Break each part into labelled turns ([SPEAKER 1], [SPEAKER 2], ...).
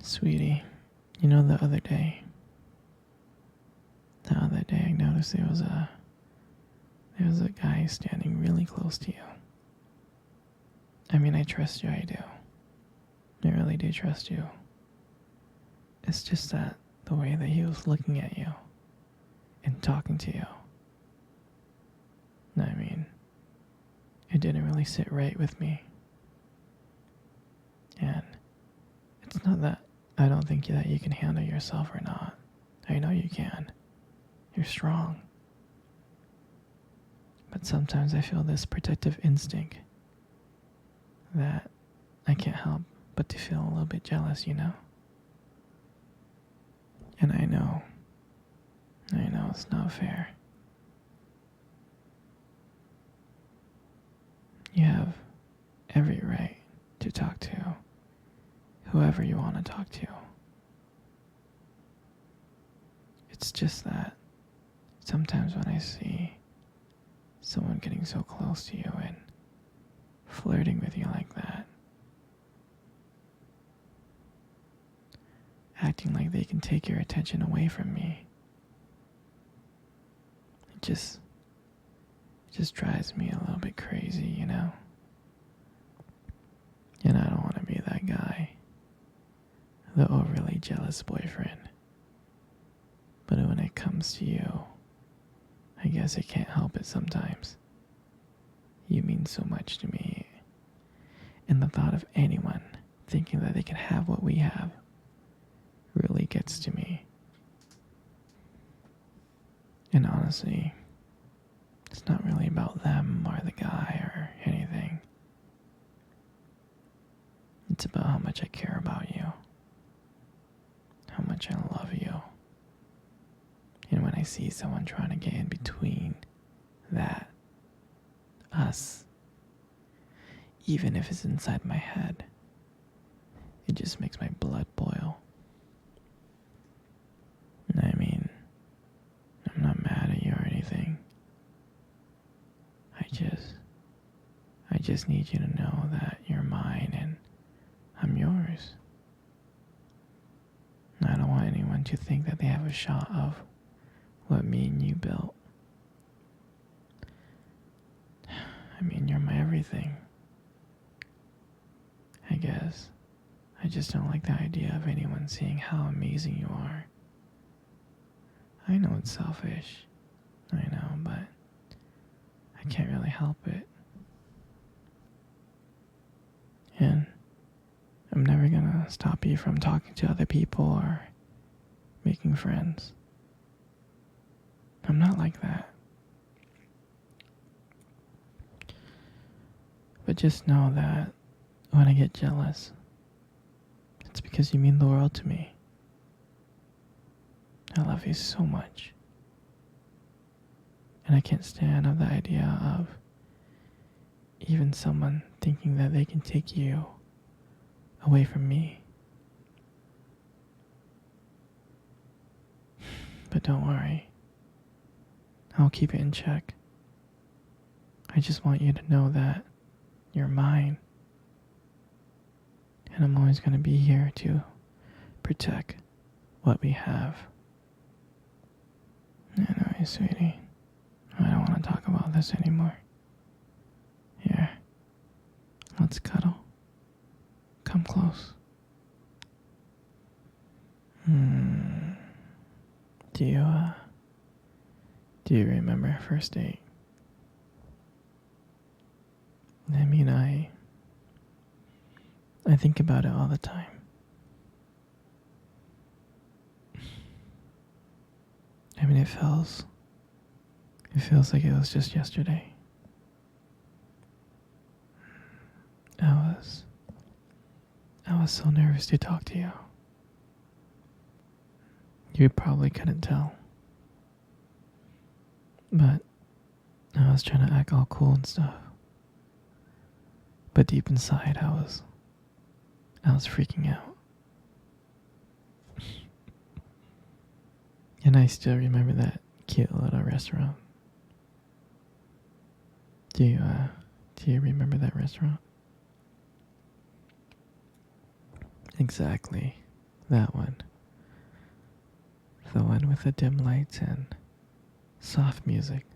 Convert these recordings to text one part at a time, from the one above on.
[SPEAKER 1] Sweetie, you know the other day I noticed there was a guy standing really close to you. I mean, I trust you, I do. I really do trust you. It's just that the way that he was looking at you and talking to you, I mean, it didn't really sit right with me. And it's not that I don't think that you can handle yourself or not. I know you can. You're strong. But sometimes I feel this protective instinct that I can't help but to feel a little bit jealous, you know? And I know it's not fair. You have every right to talk to whoever you want to talk to. It's just that sometimes when I see someone getting so close to you and flirting with you like that, acting like they can take your attention away from me, it just drives me a little bit crazy, you know? And I don't want to be that guy, the overly jealous boyfriend. But when it comes to you, I guess I can't help it sometimes. You mean so much to me. And the thought of anyone thinking that they can have what we have really gets to me. And honestly, it's not really about them or the guy or anything. It's about how much I care about you, how much I love you. And when I see someone trying to get in between that, us, even if it's inside my head, it just makes my blood boil. I mean, I'm not mad at you or anything. I just need you to know that you're mine and I'm yours. I don't want anyone to think that they have a shot of what me and you built. I mean, you're my everything. I guess. I just don't like the idea of anyone seeing how amazing you are. I know it's selfish. I know, but I can't really help it. And I'm never gonna stop you from talking to other people or making friends. I'm not like that. But just know that when I get jealous, it's because you mean the world to me. I love you so much. And I can't stand the idea of even someone thinking that they can take you away from me. But don't worry. I'll keep it in check. I just want you to know that you're mine. And I'm always going to be here to protect what we have. Anyway, sweetie, I don't want to talk about this anymore. Here, let's cuddle. Come close. Do you remember our first date? I mean, I think about it all the time. I mean, it feels like it was just yesterday. I was so nervous to talk to you. You probably couldn't tell. But I was trying to act all cool and stuff. But deep inside, I was freaking out. And I still remember that cute little restaurant. Do you remember that restaurant? Exactly. That one. The one with the dim lights and soft music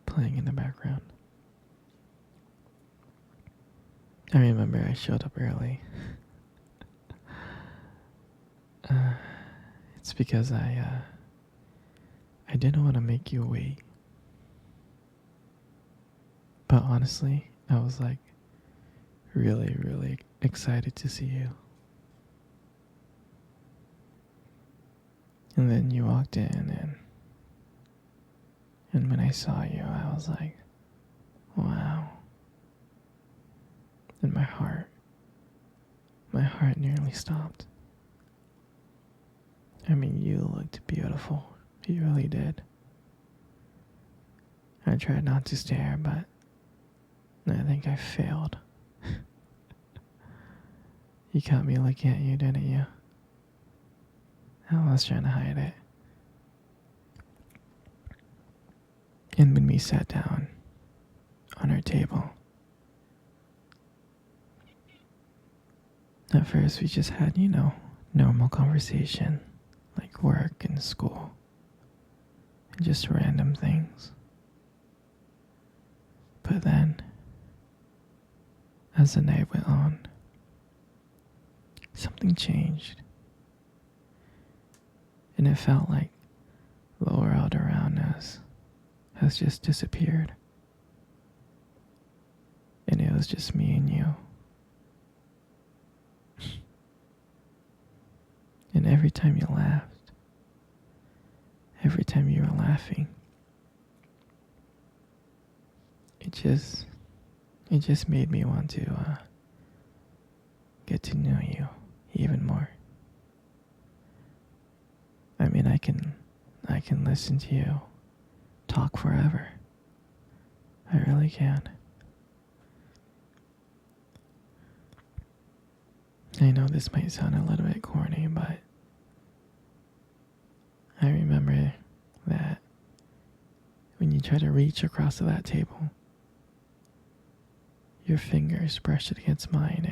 [SPEAKER 1] playing in the background. I remember I showed up early. uh, it's because I didn't want to make you wait. But honestly, I was like really, really excited to see you. And then you walked in, and when I saw you, I was like, wow. And my heart nearly stopped. I mean, you looked beautiful. You really did. I tried not to stare, but I think I failed. You caught me looking at you, didn't you? I was trying to hide it. And when we sat down on our table, at first we just had, normal conversation, like work and school, and just random things. But then, as the night went on, something changed. And it felt like the world around us has just disappeared. And it was just me and you. And every time you laughed, every time you were laughing, it just made me want to get to know you even more. I mean, I can listen to you talk forever. I really can. I know this might sound a little bit corny, but I remember that when you try to reach across to that table, your fingers brushed it against mine,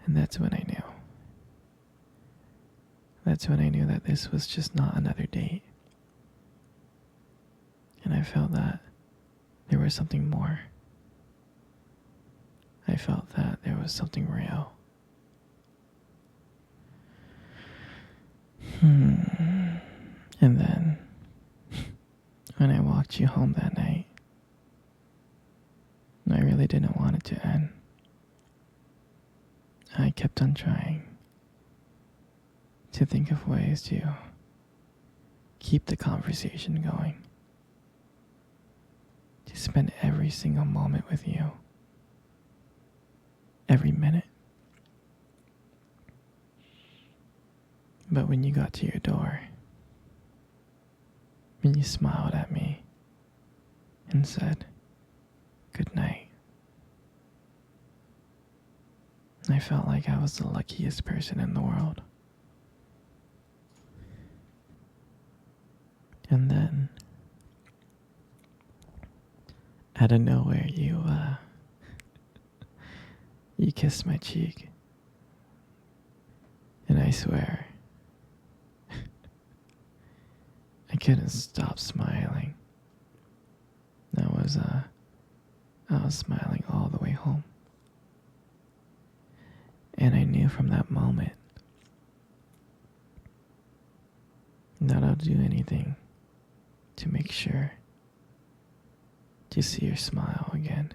[SPEAKER 1] and that's when I knew. That's when I knew that this was just not another date. And I felt that there was something more. I felt that there was something real. And then, when I walked you home that night, I really didn't want it to end. I kept on trying to think of ways to keep the conversation going, to spend every single moment with you, every minute. But when you got to your door, and you smiled at me and said, "Good night," I felt like I was the luckiest person in the world. And then, out of nowhere, you kissed my cheek. And I swear, I couldn't stop smiling. I was smiling all the way home. And I knew from that moment that I'll do anything to make sure to see your smile again.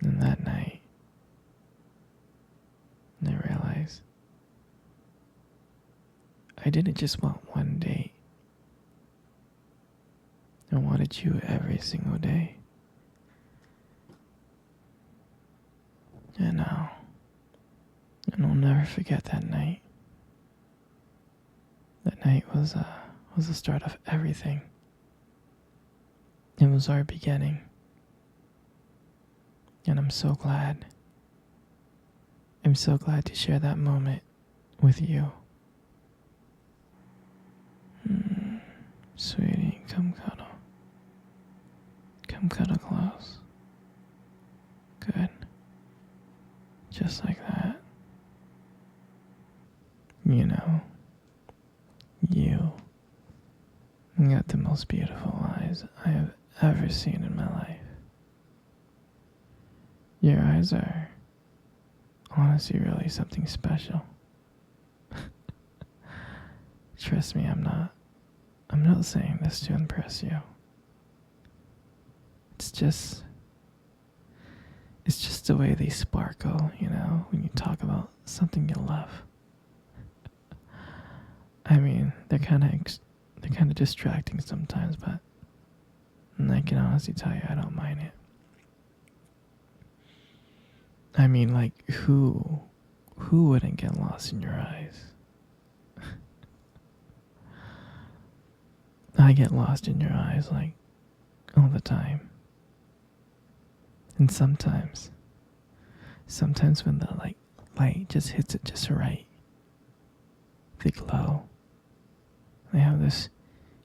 [SPEAKER 1] And that night, I realized I didn't just want one date. I wanted you every single day. And I'll never forget that night. That night was the start of everything. It was our beginning. And I'm so glad. I'm so glad to share that moment with you. Sweetie, come cuddle. Come cuddle close. Good. You know, you got the most beautiful eyes I have ever seen in my life. Your eyes are honestly really something special. Trust me, I'm not saying this to impress you. It's just the way they sparkle, when you talk about something you love. I mean, they're kind of distracting sometimes, but I can honestly tell you I don't mind it. I mean, like who wouldn't get lost in your eyes? I get lost in your eyes like all the time. And sometimes when the light just hits it just right, they glow. They have this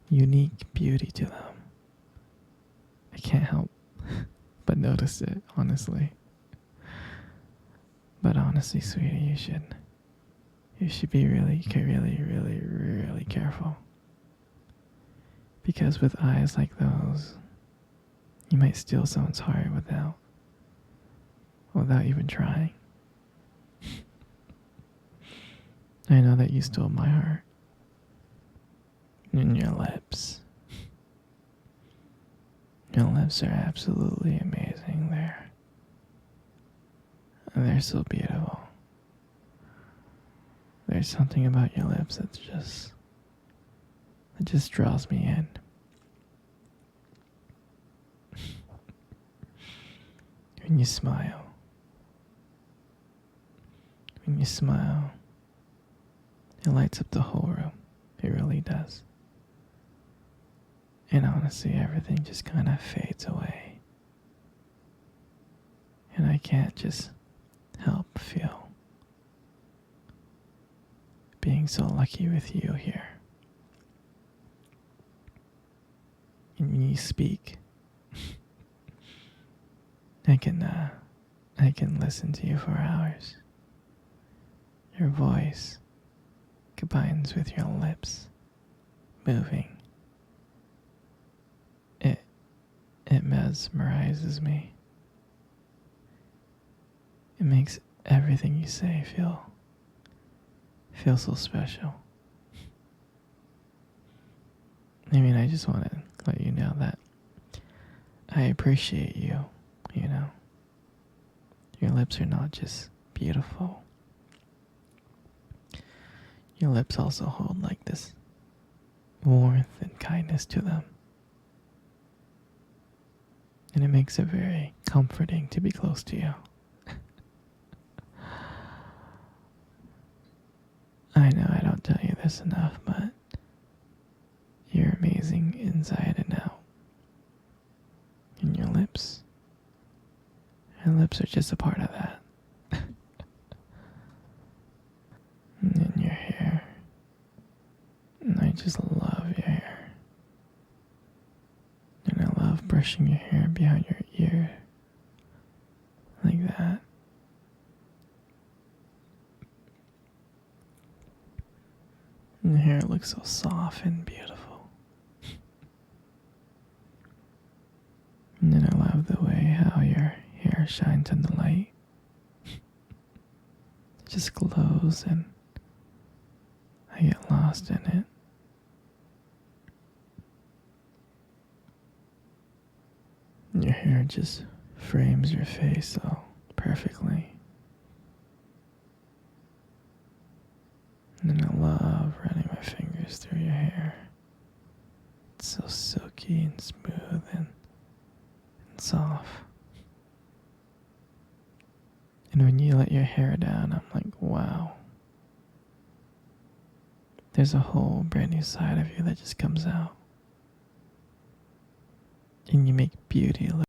[SPEAKER 1] unique beauty to them. I can't help but notice it, honestly. But honestly, sweetie, you should be really, really, really, really careful. Because with eyes like those, you might steal someone's heart without even trying. I know that you stole my heart. And your lips. Your lips are absolutely amazing. They're so beautiful. There's something about your lips that just draws me in. When you smile, it lights up the whole room. It really does. And honestly, everything just kind of fades away. And I can't just help feel being so lucky with you here. And when you speak, I can listen to you for hours. Your voice combines with your lips moving. It mesmerizes me. It makes everything you say feel so special. I mean, I just want to let you know that I appreciate you, Your lips are not just beautiful. Your lips also hold like this warmth and kindness to them. And it makes it very comforting to be close to you. I know I don't tell you this enough, but you're amazing inside and out. And your lips are just a part of that. And then your hair. And I just love your hair. And I love brushing your hair behind your ear. Like that. And your hair looks so soft and beautiful. And then I love the way how your hair shines in the light. It just glows and I get lost in it. And your hair just frames your face so perfectly. And then I love running my fingers through your hair. It's so silky and smooth and soft. And when you let your hair down, I'm like, wow. There's a whole brand new side of you that just comes out. And you make beauty look